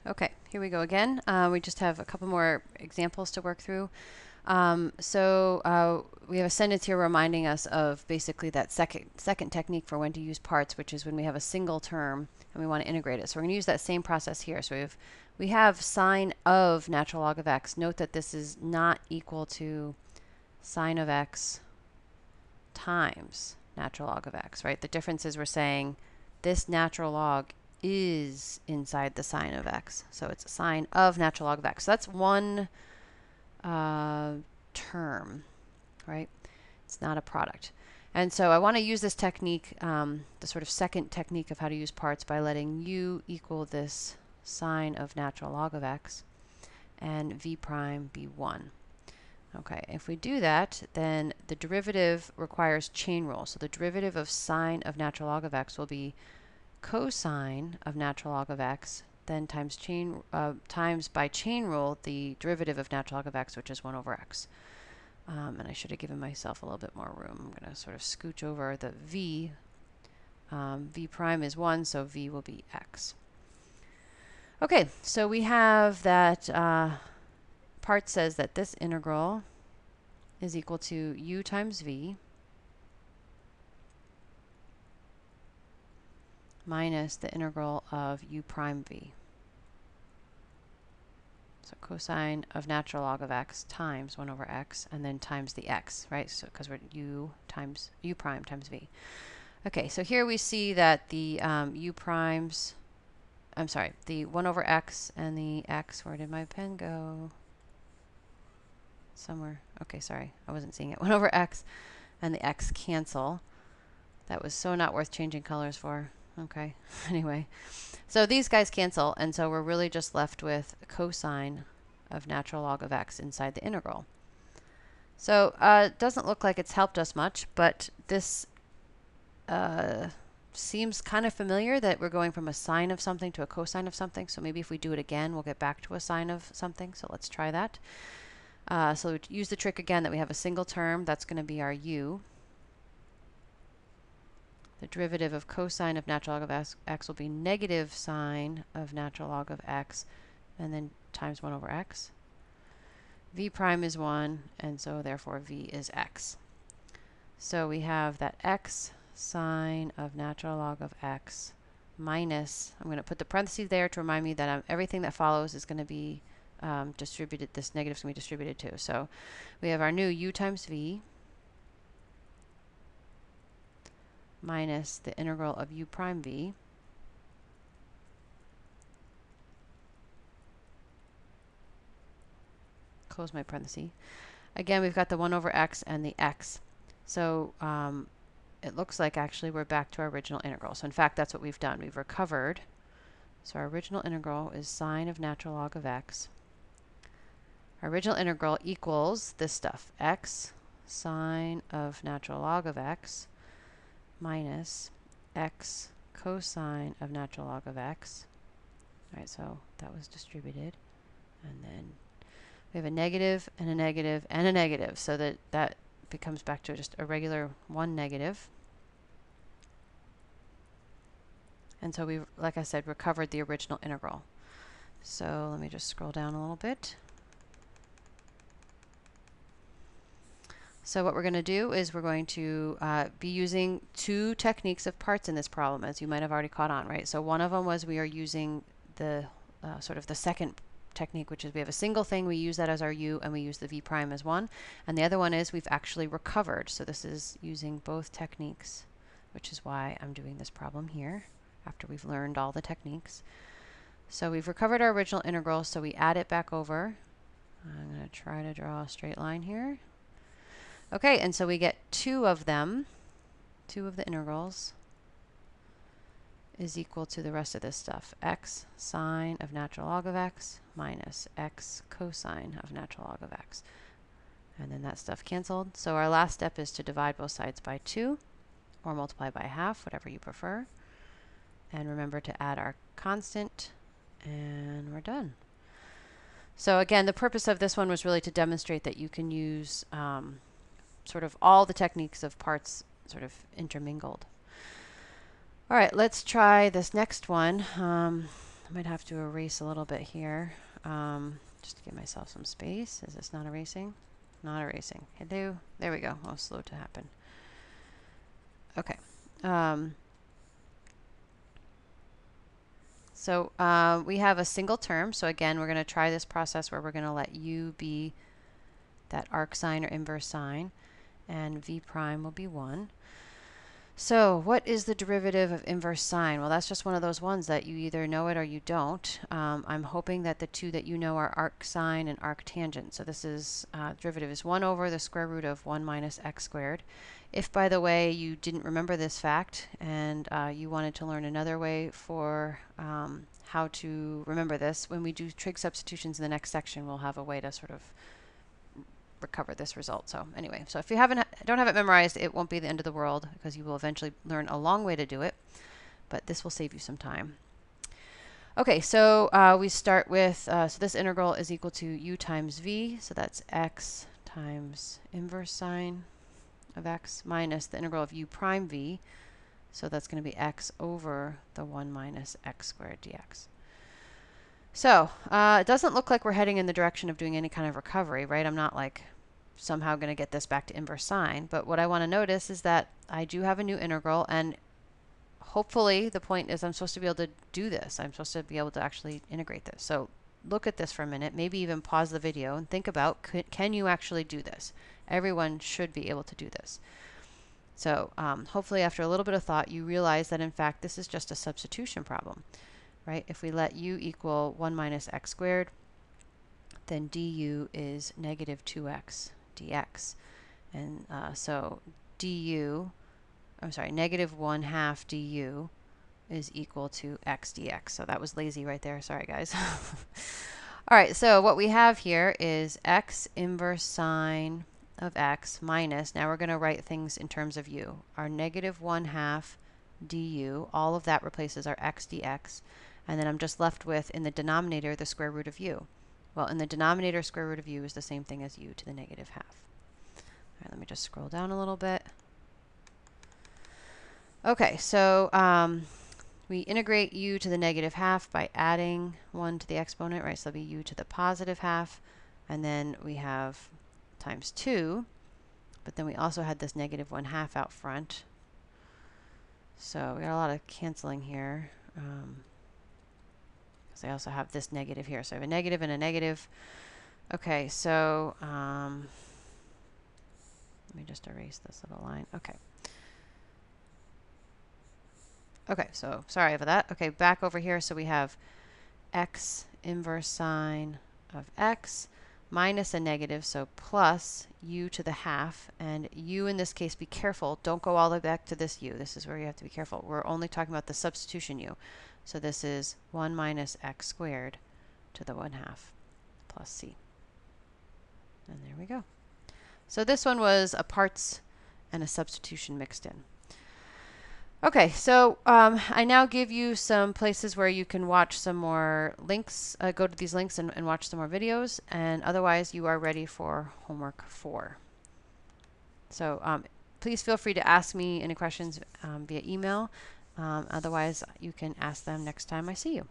Okay, here we go again. We just have a couple more examples to work through. We have a sentence here reminding us of basically that second technique for when to use parts, which is when we have a single term and we want to integrate it. So we're going to use that same process here. So we have sine of natural log of x. Note that this is not equal to sine of x times natural log of x, right? The difference is we're saying this natural log is inside the sine of x. So it's sine of natural log of x. So that's one term, right? It's not a product. And so I want to use this technique, the sort of second technique of how to use parts, by letting u equal this sine of natural log of x and v prime be 1. Okay, if we do that, then the derivative requires chain rule. So the derivative of sine of natural log of x will be cosine of natural log of x, then times by chain rule the derivative of natural log of x, which is 1 over x. And I should have given myself a little bit more room. I'm going to sort of scooch over the v. V prime is 1, so v will be x. Okay, so we have that part says that this integral is equal to u times v minus the integral of u prime v. So cosine of natural log of x times 1 over x, and then times the x, right? So because we're u prime times v. Okay, so here we see that the the 1 over x and the x, where did my pen go? Somewhere. Okay, sorry, I wasn't seeing it. 1 over x and the x cancel. That was so not worth changing colors for. Okay, anyway. So these guys cancel, and so we're really just left with cosine of natural log of x inside the integral. So it doesn't look like it's helped us much, but this seems kind of familiar, that we're going from a sine of something to a cosine of something. So maybe if we do it again, we'll get back to a sine of something. So let's try that. So we use the trick again that we have a single term. That's going to be our u. The derivative of cosine of natural log of x will be negative sine of natural log of x, and then times 1 over x. V prime is 1, and so therefore v is x. So we have that x sine of natural log of x minus, I'm going to put the parentheses there to remind me that everything that follows is going to be distributed, this negative is going to be distributed too. So we have our new u times v minus the integral of u prime v close my parenthesis. Again, we've got the 1 over x and the x. So it looks like actually we're back to our original integral. So in fact, that's what we've done. We've recovered. So our original integral is sine of natural log of x. Our original integral equals this stuff, x sine of natural log of x minus x cosine of natural log of x. All right, so that was distributed. And then we have a negative and a negative and a negative, so that becomes back to just a regular 1 negative. And so we've, like I said, recovered the original integral. So let me just scroll down a little bit. So what we're going to do is we're going to be using two techniques of parts in this problem, as you might have already caught on, right? So one of them was we are using the sort of the second technique, which is we have a single thing, we use that as our u, and we use the v prime as 1. And the other one is we've actually recovered. So this is using both techniques, which is why I'm doing this problem here after we've learned all the techniques. So we've recovered our original integral, so we add it back over. I'm going to try to draw a straight line here. Okay, and so we get 2 of them, 2 of the integrals, is equal to the rest of this stuff. X sine of natural log of x minus x cosine of natural log of x. And then that stuff canceled. So our last step is to divide both sides by 2 or multiply by half, whatever you prefer. And remember to add our constant, and we're done. So again, the purpose of this one was really to demonstrate that you can use sort of all the techniques of parts sort of intermingled. All right, let's try this next one. I might have to erase a little bit here, just to give myself some space. Is this not erasing? Not erasing. Hello. There we go. Oh, slow to happen. Okay. So we have a single term. So again, we're going to try this process where we're going to let u be that arc sine or inverse sine, and v prime will be 1. So what is the derivative of inverse sine? Well, that's just one of those ones that you either know it or you don't. I'm hoping that the two that you know are arc sine and arc tangent. So this is derivative is 1 over the square root of 1 minus x squared. If, by the way, you didn't remember this fact and you wanted to learn another way for how to remember this, when we do trig substitutions in the next section, we'll have a way to sort of recover this result. So anyway, so if you don't have it memorized, it won't be the end of the world because you will eventually learn a long way to do it, but this will save you some time. Okay, so we start with, so this integral is equal to u times v, so that's x times inverse sine of x minus the integral of u prime v, so that's going to be x over the 1 minus x squared dx. So it doesn't look like we're heading in the direction of doing any kind of recovery, right? I'm not like somehow going to get this back to inverse sine, but what I want to notice is that I do have a new integral, and hopefully the point is I'm supposed to be able to do this. I'm supposed to be able to actually integrate this. So look at this for a minute, maybe even pause the video and think about, can you actually do this? Everyone should be able to do this. So hopefully after a little bit of thought, you realize that in fact this is just a substitution problem, right? If we let u equal 1 minus x squared, then du is negative 2x dx. And so negative 1/2 du is equal to x dx. So that was lazy right there. Sorry, guys. All right, so what we have here is x inverse sine of x minus, now we're going to write things in terms of u. Our negative 1/2 du, all of that replaces our x dx. And then I'm just left with, in the denominator, the square root of u. Well, in the denominator, square root of u is the same thing as u to the negative half. All right, let me just scroll down a little bit. Okay, so we integrate u to the negative half by adding 1 to the exponent, right? So that'll be u to the positive half. And then we have times 2. But then we also had this negative 1/2 out front. So we got a lot of canceling here. I also have this negative here. So I have a negative and a negative. Okay, so let me just erase this little line. Okay. Okay, so sorry for that. Okay, back over here. So we have x inverse sine of x minus a negative, so plus u to the half. And u in this case, be careful. Don't go all the way back to this u. This is where you have to be careful. We're only talking about the substitution u. So this is 1 minus x squared to the 1/2 plus c. And there we go. So this one was a parts and a substitution mixed in. Okay, so I now give you some places where you can watch some more links, go to these links and watch some more videos, and otherwise you are ready for homework 4. So please feel free to ask me any questions via email. Otherwise, you can ask them next time I see you.